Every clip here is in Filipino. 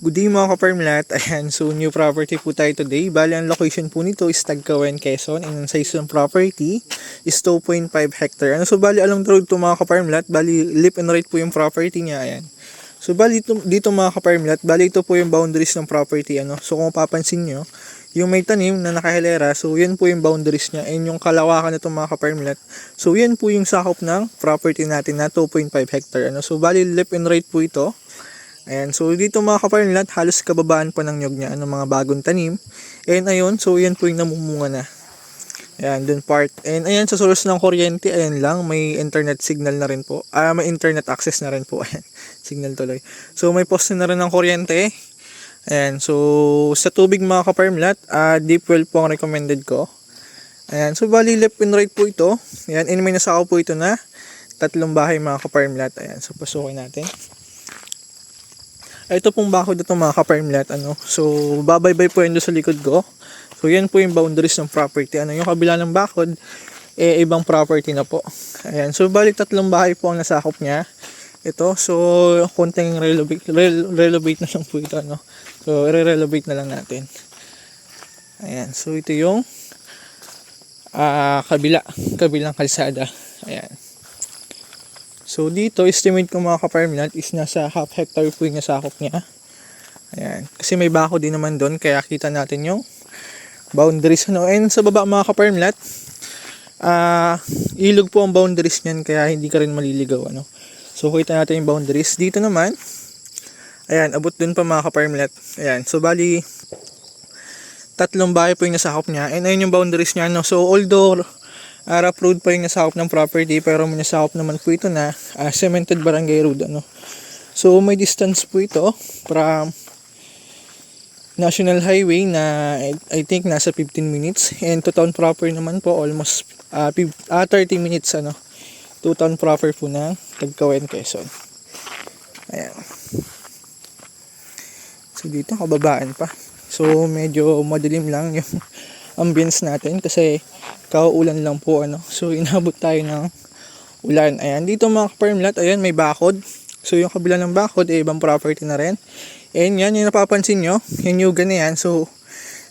Good day mga ka-farmlat. Ayan, so new property po tayo today. Bali, ang location po nito is Tagkawen, Quezon. And ang size ng property is 2.5 hectare. So bali, along the road to mga ka-farmlat. Bali, lip and right po yung property niya. Ayan. So bali, dito mga ka-farmlat, bali ito po yung boundaries ng property. So kung papansin nyo, yung may tanim na nakahilera, so yan po yung boundaries niya. And yung kalawakan nito mga ka-farmlat, so yan po yung sakop ng property natin na 2.5 hectare. So bali, lip and right po ito. Ayan, so dito mga ka-farmlat, halos kababaan pa ng nyog niya, mga bagong tanim. And ayun, so yan po yung namumunga na. Ayan, dun part. And ayan, sa source ng kuryente, ayan lang, may internet signal na rin po. May internet access na rin po. Ayan, signal tuloy. So may poste na rin ng kuryente. Ayan, so sa tubig mga ka-farmlat, deep well po ang recommended ko. Ayan, so bali left and right po ito. Ayan, and may nasakaw po ito na 3 bahay mga ka-farmlat. Ayan, so pasukin natin. Ito pong bakod ito mga ka-farmlat. So babaybay po yun doon sa likod ko. So yan po yung boundaries ng property. Yung kabila ng bakod, ibang property na po. Ayan, so bali 3 bahay po ang nasakop niya. Ito, so konting relovate na lang po ito. So i-relovate na lang natin. Ayan, so ito yung kabilang kalsada. Ayan. So dito, estimate ko mga ka-farmlat is nasa half hectare po yung nasakop niya. Ayan. Kasi may bako din naman doon, kaya kita natin yung boundaries. And sa baba mga ka-farmlat, ilog po ang boundaries niyan, kaya hindi ka rin maliligaw. So kita natin yung boundaries. Dito naman, ayan, abot doon pa mga ka-farmlat. Ayan. So bali, 3 bahay po yung nasakop niya. And ayun yung boundaries niya. So although rough road pa yung nasakop ng property, pero may nasakop naman po ito na cemented barangay road. So may distance po ito from National Highway na I think nasa 15 minutes, and to town proper naman po almost 30 minutes to town proper po ng Tagkawen, Quezon. Ayan. So dito kababaan pa. So medyo madilim lang yung ambience natin kasi kauulan lang po. So inabot tayo ng ulan. Ayan, dito mga ka-farmlat, ayan, may bakod. So yung kabila ng bakod, ibang property na rin. And yan, yung napapansin nyo, yung nyugan na yan. So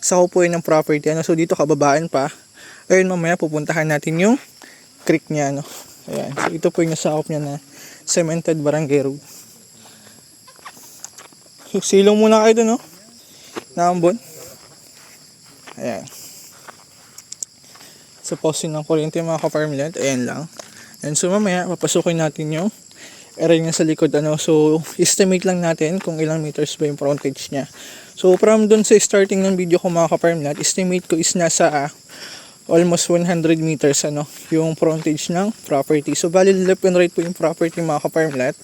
sako po yun ng property. So dito kababaan pa. Ayun, mamaya pupuntahan natin yung creek niya. Ayan, so ito po yung nasakop niya na cemented barangay road. So silong muna kayo doon, naambon. Ayan. Sa poste ng kuryente mga ka-farmland, ayan lang. And so mamaya papasukin natin yung area niya sa likod. So estimate lang natin kung ilang meters ba yung frontage niya. So from dun sa starting ng video ko mga ka-farmland, estimate ko is nasa almost 100 meters yung frontage ng property. So bali left and right po yung property mga ka-farmland.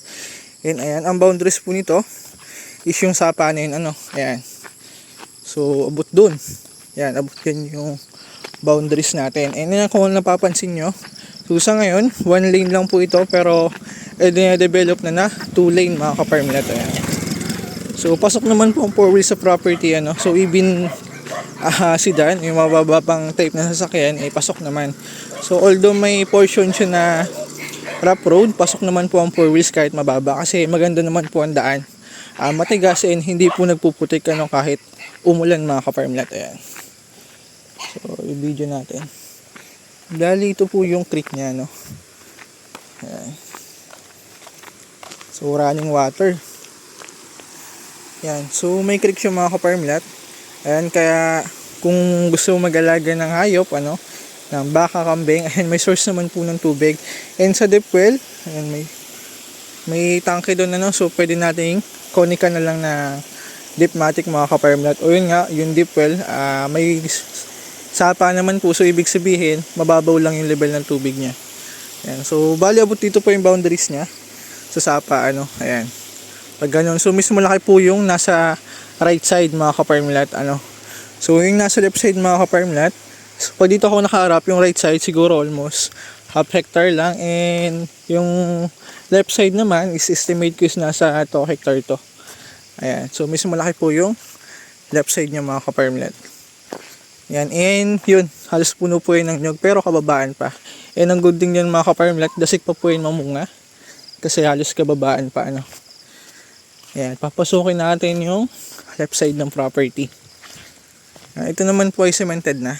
And ayan, ang boundaries po nito is yung sapa na yun. Ayan. So abot dun. Ayan, abot yan yung boundaries natin. And yan, kung napapansin nyo, so sa ngayon 1 lane lang po ito, pero develop na 2 lane mga ka-farmlat. So pasok naman po ang 4 wheels sa property. So even sedan, yung mababa pang type na sasakyan, pasok naman. So although may portion siya na rough road, pasok naman po ang 4 wheels kahit mababa, kasi maganda naman po ang daan. Matigas, and hindi po nagpuputik kahit umulan mga ka-farmlat. Ayan. So, i-video natin. Dali, ito po yung creek niya, Ayan. So, running water. Ayan. So, may creek siya mga ka-farmlat. Ayan, kaya kung gusto mag-alaga ng hayop, ng baka, kambing, ayan, may source naman po ng tubig. And sa deep well, ayan, may tangke doon, so pwede nating konika na lang na Dipmatic mga ka-farmlat. O yun nga, yung deep well, may sapa naman po, so ibig sabihin mababaw lang yung level ng tubig niya. Ayan, so bali abot dito po yung boundaries niya sa sapa. Ayan, pag ganun, so mismo laki po yung nasa right side mga ka-farmlat. So yung nasa left side mga ka-farmlat, so pag dito ako nakaharap, yung right side siguro almost half hectare lang, and yung left side naman is estimate ko is nasa 2 hectare to. Ayan, so mismo malaki po yung left side niya mga ka-farmlat. Yan, and yun, halos puno po yun ng nyog, pero kababaan pa. And ang good thing yan mga ka-farmlat, dasik pa po yun mamunga, kasi halos kababaan pa. Ayan, papasukin natin yung left side ng property. Ito naman po ay cemented na.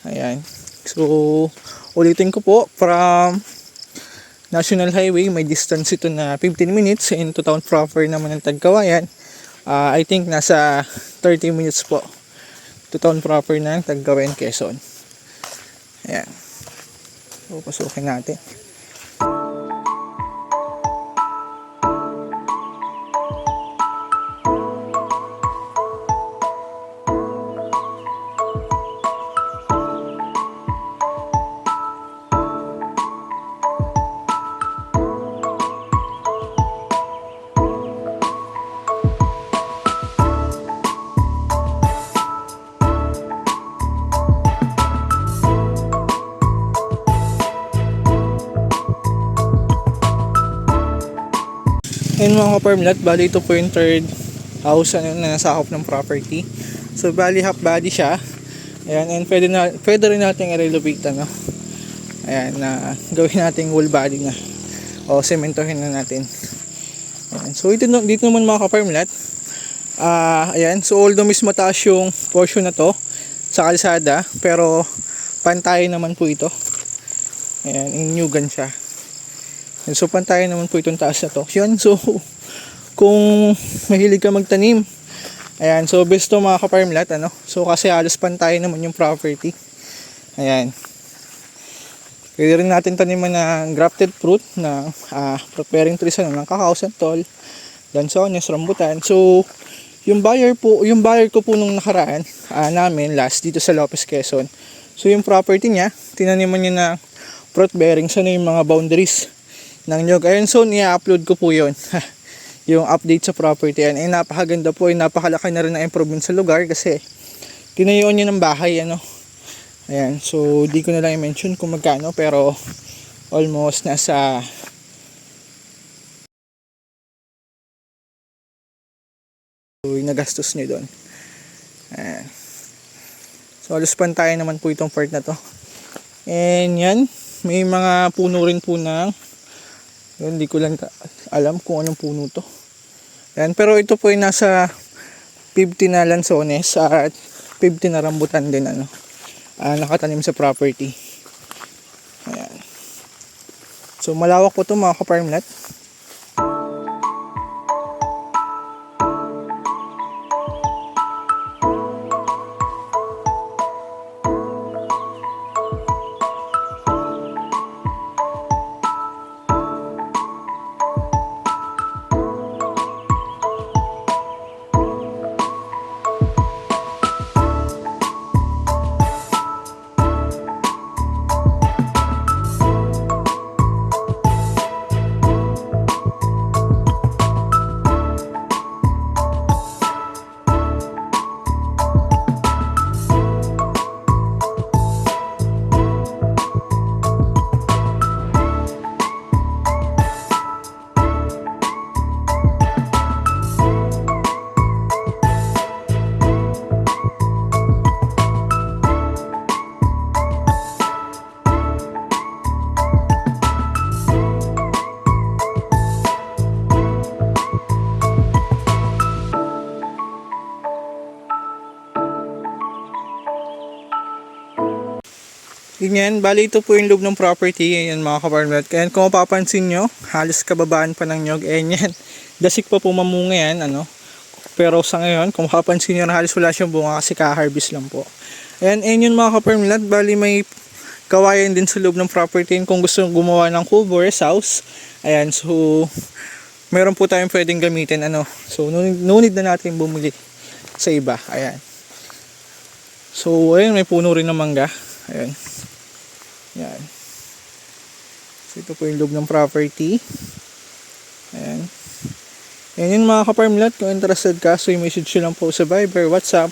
Ayan. So, ulitin ko po, from National Highway, may distance ito na 15 minutes. And to town proper naman ng Tagkawayan, I think nasa 30 minutes po to town proper ng Tagkawayan, Quezon. Ayan. So, pasukin natin. Ayun mga ka-farmlat, bali ito po yung third house na nasakop ng property. So bali half body siya. Ayan, and pwede rin natin i-renovate Ayan, na gawin nating whole body na. O sementohin na natin. Ayan, so dito naman mga ka-farmlat. Ayan, so although mas mataas yung portion na to sa kalsada, pero pantay naman po ito. Ayan, inyugan siya. And so pantayan naman po itong taas na to. Yun, so kung mahilig ka magtanim, ayan, so best to mga ka-farmlat, so kasi halos pantayan naman yung property. Ayan, pwede rin natin taniman ng grafted fruit na fruit-bearing trees ng kakao, santol, lansones, rambutan. So yung buyer ko po nung nakaraan namin last dito sa Lopez, Quezon. So yung property niya, tinaniman niya na fruit-bearing. Sana yung mga boundaries ng nyog. Ayun, so i-upload ko po yun yung update sa property yan. Napakaganda po, napakalaki na rin na improvement sa lugar kasi tinayuan niya ng bahay. Ayan, so di ko na lang i-mention kung magkano, pero almost nasa nagastos niya doon. Ayan, so halos pantayan naman po itong part na to. And yan, may mga puno rin po ng hindi ko lang alam kung anong puno to. Ayan, pero ito po ay nasa 50 na lansones at 50 na rambutan din nakatanim sa property. Ayan. So malawak po ito mga ka-farmlat. Ganyan, bali ito po yung loob ng property. Ayan mga ka-farmlat. Kaya kung mapapansin nyo, halos kababaan pa ng nyog. Ayan yan, dasik pa po mamunga yan. Pero sa ngayon, kung mapapansin nyo na halos wala siyang bunga kasi ka-harvest lang po. Ayan, yun mga ka-farmlat. Bali may kawayan din sa loob ng property. Kung gusto gumawa ng cover house, ayan, so meron po tayong pwedeng gamitin. So no need na natin bumili sa iba. Ayan. So ayun, may puno rin ng mangga. Ayan. Yan. So ito po yung loob ng property. Ayan. Yan yun mga ka-farmlat. Kung interested ka, so i-message nyo lang po sa Viber, WhatsApp,